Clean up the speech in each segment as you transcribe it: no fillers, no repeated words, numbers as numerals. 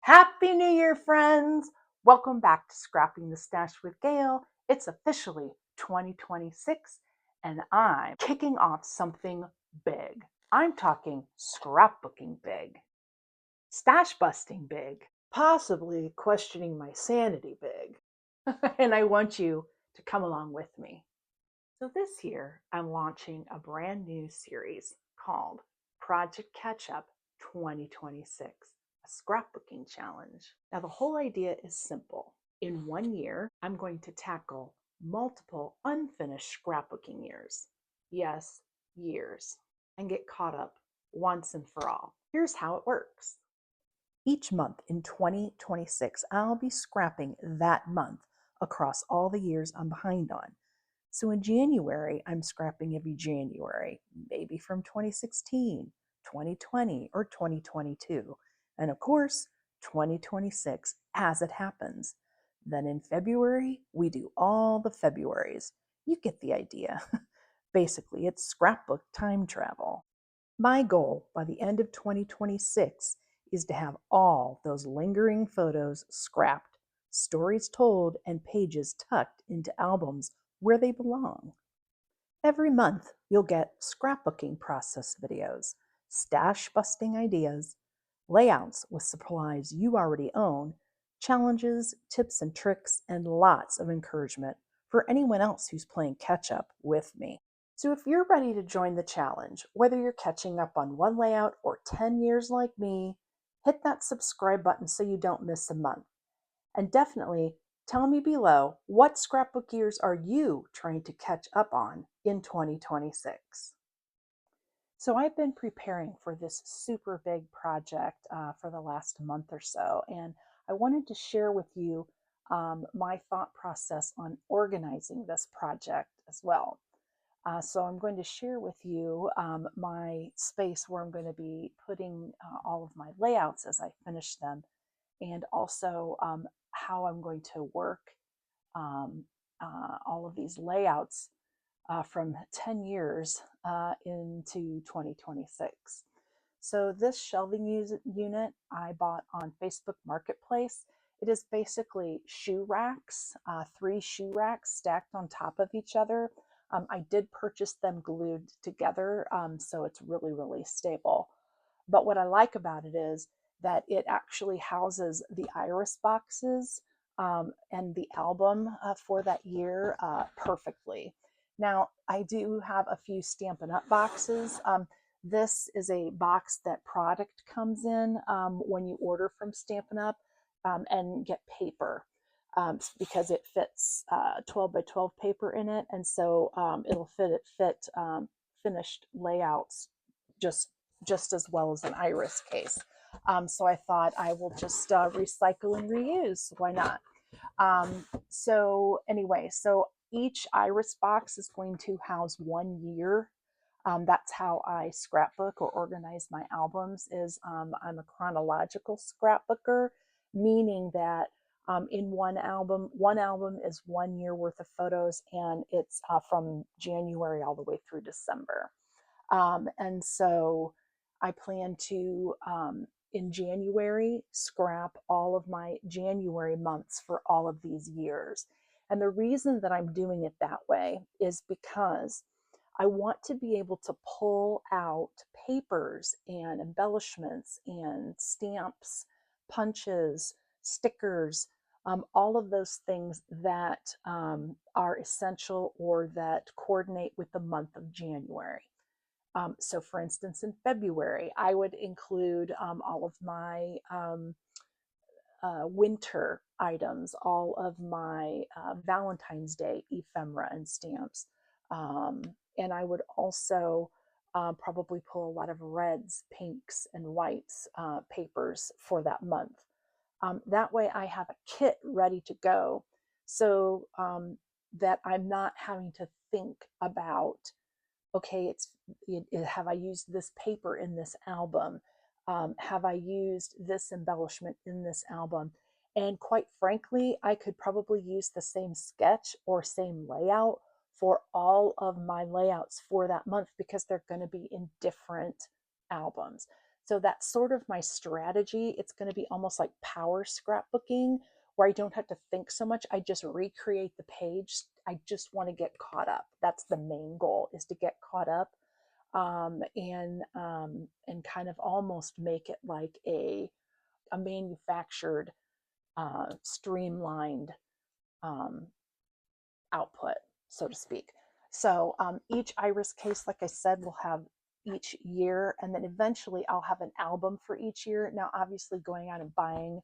Happy New Year, friends! Welcome back to Scrapping the Stash with Gail. It's officially 2026, and I'm kicking off something big. I'm talking scrapbooking big, stash busting big, possibly questioning my sanity big. And I want you to come along with me. So this year, I'm launching a brand new series called Project Catch Up 2026, a scrapbooking challenge. Now, the whole idea is simple. In 1 year, I'm going to tackle multiple unfinished scrapbooking years. Yes, years, and get caught up once and for all. Here's how it works. Each month in 2026, I'll be scrapping that month across all the years I'm behind on. So in January, I'm scrapping every January, maybe from 2016, 2020, or 2022. And of course, 2026 as it happens. Then in February, we do all the Februaries. You get the idea. Basically, it's scrapbook time travel. My goal by the end of 2026 is to have all those lingering photos scrapped, stories told, and pages tucked into albums where they belong. Every month, you'll get scrapbooking process videos, stash busting ideas, layouts with supplies you already own, challenges, tips and tricks, and lots of encouragement for anyone else who's playing catch up with me. So if you're ready to join the challenge, whether you're catching up on one layout or 10 years like me, hit that subscribe button so you don't miss a month. And definitely tell me below, what scrapbook years are you trying to catch up on in 2026? So I've been preparing for this super big project for the last month or so, and I wanted to share with you my thought process on organizing this project as well. So I'm going to share with you my space where I'm going to be putting all of my layouts as I finish them, and also how I'm going to work um, all of these layouts from 10 years into 2026. So this shelving unit I bought on Facebook Marketplace. It is basically shoe racks, 3 shoe racks stacked on top of each other. I did purchase them glued together, so it's really, really stable. But what I like about it is that it actually houses the iris boxes and the album for that year perfectly. Now, I do have a few Stampin' Up boxes. This is a box that product comes in when you order from Stampin' Up and get paper because it fits 12 by 12 paper in it. And so it'll fit finished layouts just as well as an iris case. So I thought I will just recycle and reuse. Why not? So anyway, so each iris box is going to house 1 year. That's how I scrapbook or organize my albums. Is I'm a chronological scrapbooker, meaning that in one album is 1 year worth of photos, and it's from January all the way through December. And so I plan to, in January, scrap all of my January months for all of these years. And the reason that I'm doing it that way is because I want to be able to pull out papers and embellishments and stamps, punches, stickers, all of those things that are essential or that coordinate with the month of January. So for instance, in February, I would include all of my winter items, all of my Valentine's Day ephemera and stamps. And I would also probably pull a lot of reds, pinks, and whites papers for that month. That way I have a kit ready to go so that I'm not having to think about, okay, have I used this paper in this album? Have I used this embellishment in this album? And quite frankly, I could probably use the same sketch or same layout for all of my layouts for that month because they're going to be in different albums. So that's sort of my strategy. It's going to be almost like power scrapbooking, where I don't have to think so much. I just recreate the page. I just want to get caught up. That's the main goal, is to get caught up, and kind of almost make it like a manufactured, streamlined, um, output, so to speak. So each iris case, like I said, will have each year, and then eventually I'll have an album for each year. Now, obviously, going out and buying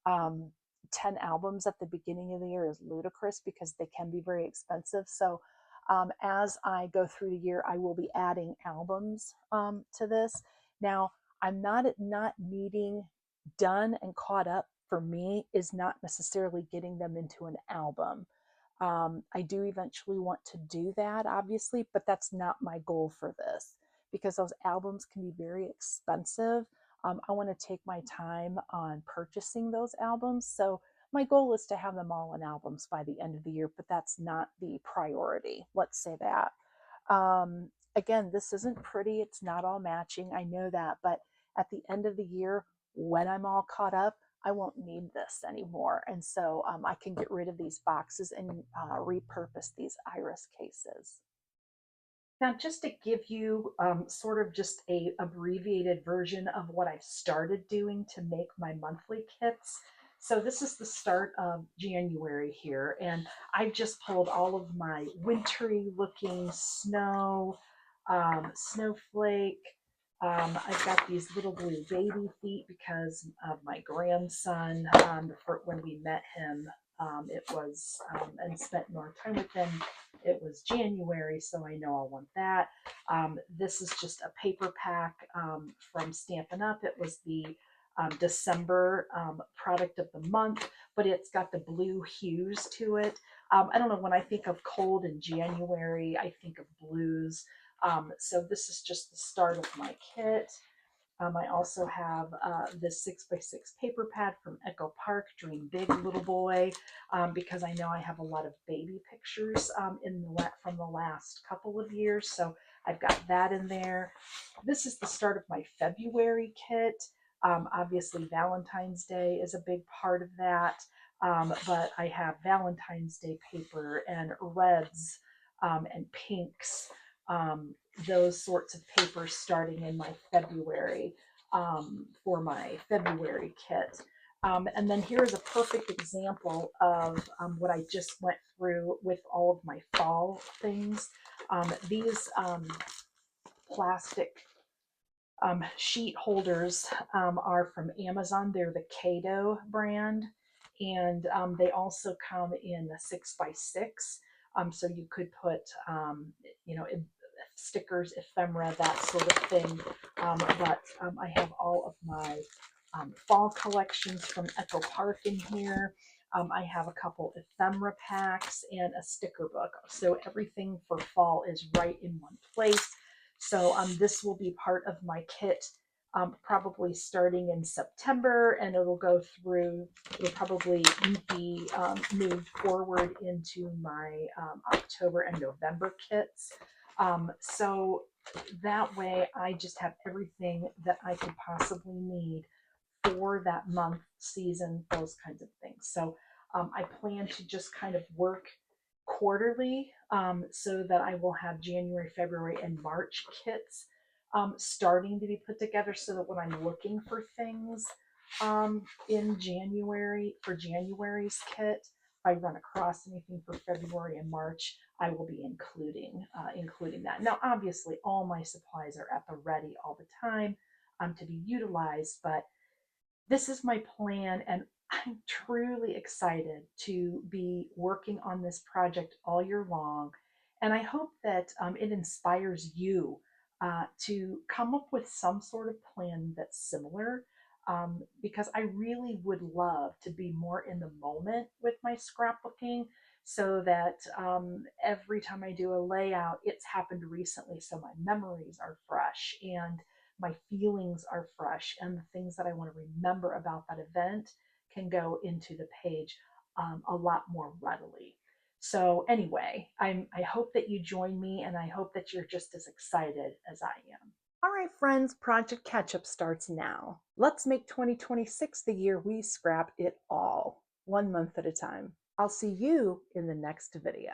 um, 10 albums at the beginning of the year is ludicrous because they can be very expensive. So as I go through the year, I will be adding albums to this. Now, I'm not needing done and caught up, for me is not necessarily getting them into an album. I do eventually want to do that, obviously, but that's not my goal for this because those albums can be very expensive. I want to take my time on purchasing those albums. So my goal is to have them all in albums by the end of the year, but that's not the priority. Let's say that. Again, this isn't pretty. It's not all matching. I know that. But at the end of the year, when I'm all caught up, I won't need this anymore. And so I can get rid of these boxes and repurpose these iris cases. Now, just to give you sort of just a abbreviated version of what I've started doing to make my monthly kits. So this is the start of January here, and I've just pulled all of my wintry looking snow, snowflake. I've got these little blue baby feet because of my grandson. For when we met him, it was and spent more time with him, it was January, so I know I'll want that. This is just a paper pack from Stampin' Up. It was the December product of the month, but it's got the blue hues to it. I don't know, when I think of cold in January, I think of blues. So this is just the start of my kit. I also have this 6x6 paper pad from Echo Park, Dream Big Little Boy, because I know I have a lot of baby pictures from the last couple of years. So I've got that in there. This is the start of my February kit. Obviously, Valentine's Day is a big part of that. But I have Valentine's Day paper and reds and pinks, those sorts of papers starting in my February, for my February kit. And then here's a perfect example of what I just went through with all of my fall things. These plastic sheet holders are from Amazon. They're the Kato brand, and they also come in a 6x6. So you could put, stickers, ephemera, that sort of thing. But I have all of my fall collections from Echo Park in here. I have a couple ephemera packs and a sticker book. So everything for fall is right in one place. So this will be part of my kit, probably starting in September, and it'll probably be moved forward into my October and November kits. So that way I just have everything that I could possibly need for that month, season, those kinds of things. So I plan to just kind of work quarterly, so that I will have January, February, and March kits starting to be put together, so that when I'm looking for things in January for January's kit, if I run across anything for February and March, I will be including that. Now, obviously, all my supplies are at the ready all the time to be utilized, but this is my plan, and I'm truly excited to be working on this project all year long. And I hope that it inspires you to come up with some sort of plan that's similar, because I really would love to be more in the moment with my scrapbooking, so that every time I do a layout, it's happened recently, so my memories are fresh and my feelings are fresh, and the things that I want to remember about that event can go into the page a lot more readily. So anyway, I hope that you join me, and I hope that you're just as excited as I am. All right, friends, Project Catch-up starts now. Let's make 2026 the year we scrap it all, 1 month at a time. I'll see you in the next video.